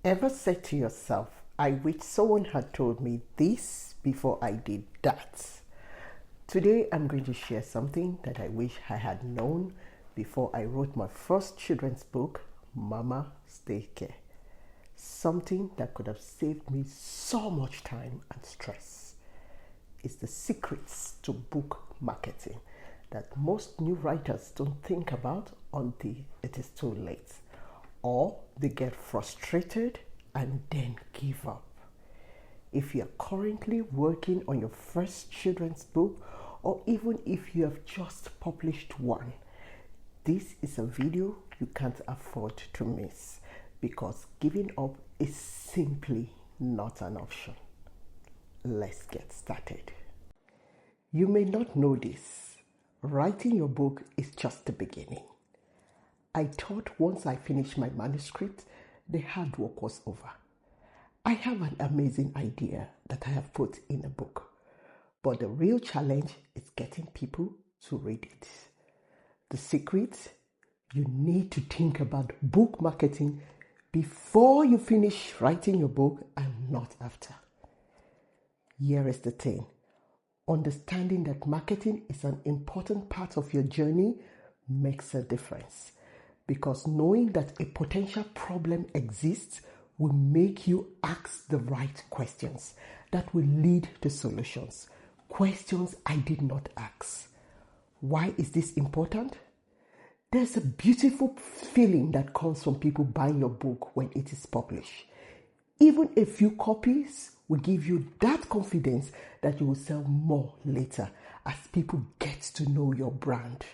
Ever said to yourself, I wish someone had told me this before I did that? Today I'm going to share something that I wish I had known before I wrote my first children's book, Mama's Daycare. Something that could have saved me so much time and stress. It's the secrets to book marketing that most new writers don't think about until it is too late, or they get frustrated and then give up. If you are currently working on your first children's book, or even if you have just published one, this is a video you can't afford to miss, because giving up is simply not an option. Let's get started. You may not know this. Writing your book is just the beginning. I thought once I finished my manuscript, the hard work was over. I have an amazing idea that I have put in a book, but the real challenge is getting people to read it. The secret: you need to think about book marketing before you finish writing your book and not after. Here is the thing. Understanding that marketing is an important part of your journey makes a difference, because knowing that a potential problem exists will make you ask the right questions that will lead to solutions. Questions I did not ask. Why is this important? There's a beautiful feeling that comes from people buying your book when it is published. Even a few copies will give you that confidence that you will sell more later as people get to know your brand.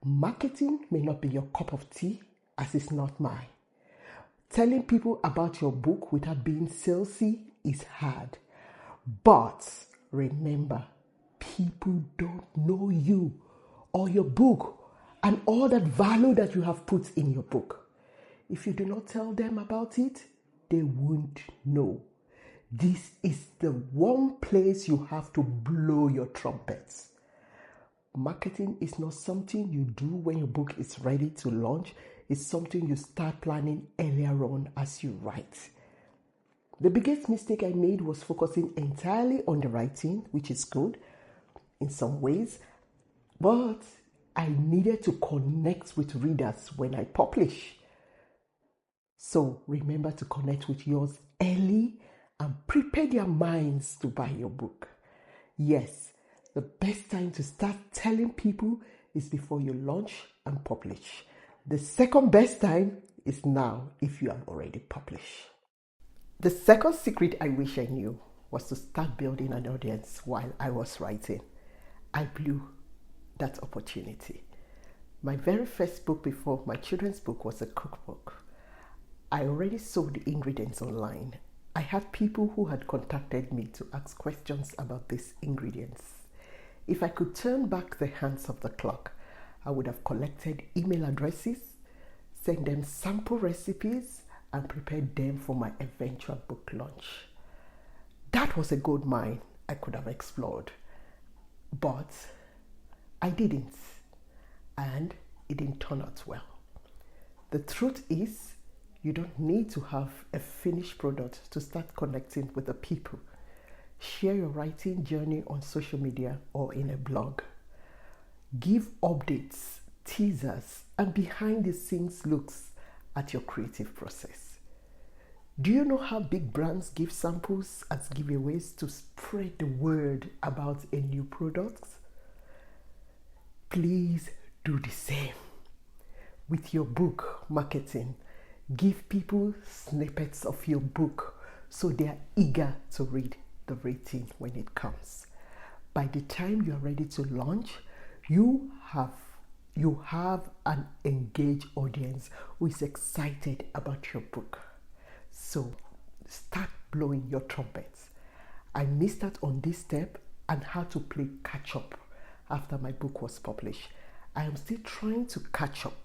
Marketing may not be your cup of tea, as it's not mine. Telling people about your book without being salesy is hard. But remember, people don't know you or your book and all that value that you have put in your book. If you do not tell them about it, they won't know. This is the one place you have to blow your trumpets. Marketing is not something you do when your book is ready to launch. It's something you start planning earlier on as you write. The biggest mistake I made was focusing entirely on the writing, which is good in some ways, but I needed to connect with readers when I publish. So remember to connect with yours early and prepare their minds to buy your book. Yes, the best time to start telling people is before you launch and publish. The second best time is now if you have already published. The second secret I wish I knew was to start building an audience while I was writing. I blew that opportunity. My very first book before my children's book was a cookbook. I already sold the ingredients online. I had people who had contacted me to ask questions about these ingredients. If I could turn back the hands of the clock, I would have collected email addresses, sent them sample recipes, and prepared them for my eventual book launch. That was a gold mine I could have explored, but I didn't, and it didn't turn out well. The truth is, you don't need to have a finished product to start connecting with the people. Share your writing journey on social media or in a blog. Give updates, teasers, and behind the scenes looks at your creative process. Do you know how big brands give samples as giveaways to spread the word about a new product? Please do the same. With your book marketing, give people snippets of your book so they are eager to read the rating when it comes. By the time you are ready to launch, you have an engaged audience who is excited about your book. So start blowing your trumpets. I missed out on this step and had to play catch up after my book was published. I am still trying to catch up.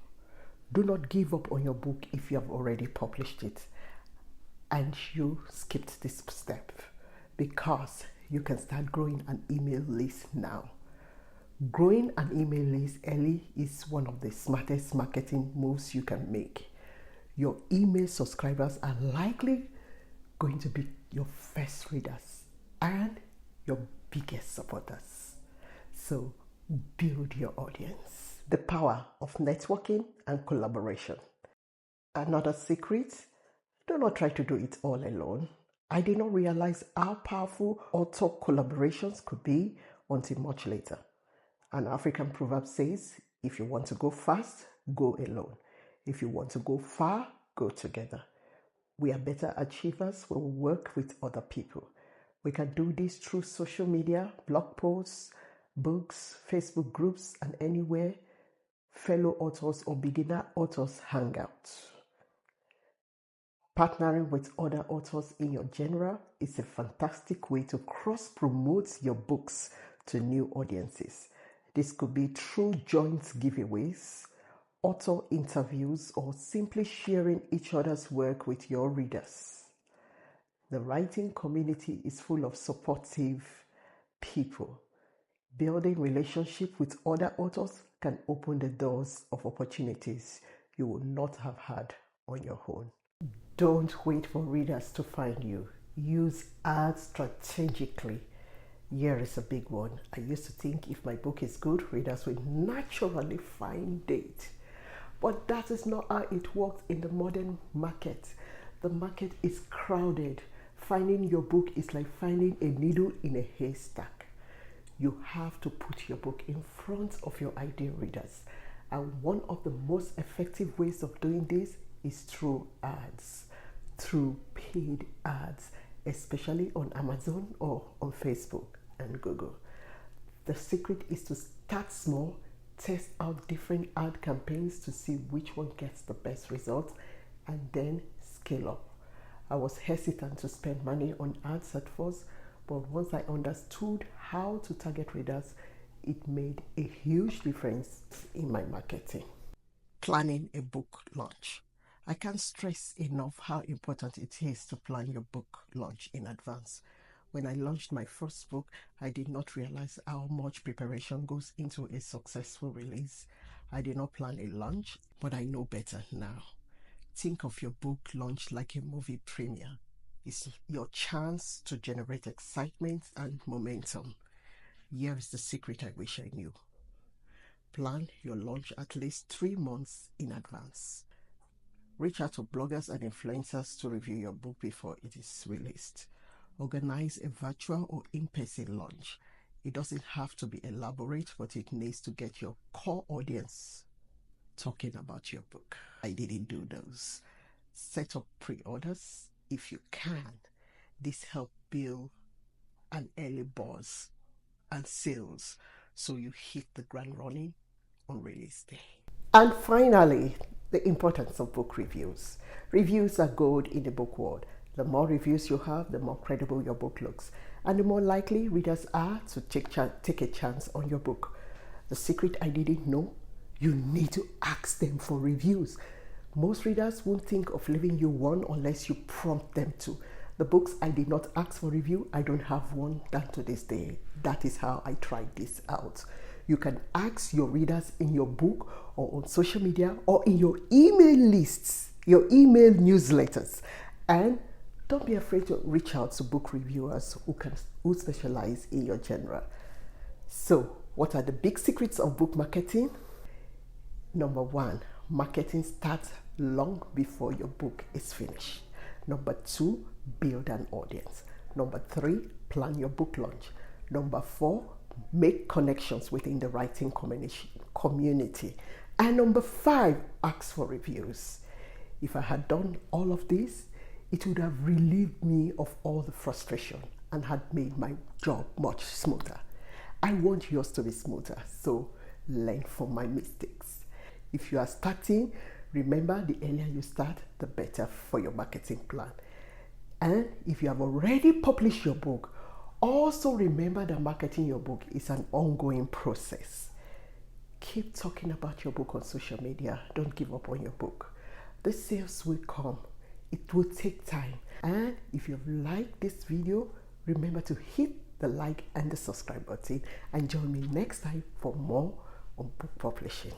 Do not give up on your book if you have already published it and you skipped this step, because you can start growing an email list now. Growing an email list early is one of the smartest marketing moves you can make. Your email subscribers are likely going to be your first readers and your biggest supporters. So build your audience. The power of networking and collaboration. Another secret, do not try to do it all alone. I did not realize how powerful author collaborations could be until much later. An African proverb says, if you want to go fast, go alone. If you want to go far, go together. We are better achievers when we work with other people. We can do this through social media, blog posts, books, Facebook groups, and anywhere fellow authors or beginner authors hang out. Partnering with other authors in your genre is a fantastic way to cross-promote your books to new audiences. This could be through joint giveaways, author interviews, or simply sharing each other's work with your readers. The writing community is full of supportive people. Building relationships with other authors can open the doors of opportunities you would not have had on your own. Don't wait for readers to find you. Use ads strategically. Here is a big one. I used to think if my book is good, readers will naturally find it. But that is not how it works in the modern market. The market is crowded. Finding your book is like finding a needle in a haystack. You have to put your book in front of your ideal readers. And one of the most effective ways of doing this is through ads, through paid ads, especially on Amazon or on Facebook and Google. The secret is to start small, test out different ad campaigns to see which one gets the best results, and then scale up. I was hesitant to spend money on ads at first, but once I understood how to target readers, it made a huge difference in my marketing. Planning a book launch. I can't stress enough how important it is to plan your book launch in advance. When I launched my first book, I did not realize how much preparation goes into a successful release. I did not plan a launch, but I know better now. Think of your book launch like a movie premiere. It's your chance to generate excitement and momentum. Here is the secret I wish I knew. Plan your launch at least 3 months in advance. Reach out to bloggers and influencers to review your book before it is released. Organize a virtual or in-person launch. It doesn't have to be elaborate, but it needs to get your core audience talking about your book. I didn't do those. Set up pre-orders if you can. This helps build an early buzz and sales so you hit the ground running on release day. And finally, the importance of book reviews. Reviews are gold in the book world. The more reviews you have, the more credible your book looks, and the more likely readers are to take a chance on your book. The secret I didn't know, you need to ask them for reviews. Most readers won't think of leaving you one unless you prompt them to. The books I did not ask for review, I don't have one done to this day. That is how I tried this out. You can ask your readers in your book or on social media or in your email lists, your email newsletters. And don't be afraid to reach out to book reviewers who specialize in your genre. So, what are the big secrets of book marketing? Number 1, marketing starts long before your book is finished. Number 2, build an audience. Number 3, plan your book launch. Number 4, make connections within the writing community. And number 5, ask for reviews. If I had done all of this, it would have relieved me of all the frustration and had made my job much smoother. I want yours to be smoother, so learn from my mistakes. If you are starting, remember the earlier you start, the better for your marketing plan. And if you have already published your book, also remember that marketing your book is an ongoing process. Keep talking about your book on social media. Don't give up on your book. The sales will come. It will take time. And if you've liked this video, remember to hit the like and the subscribe button and join me next time for more on book publishing.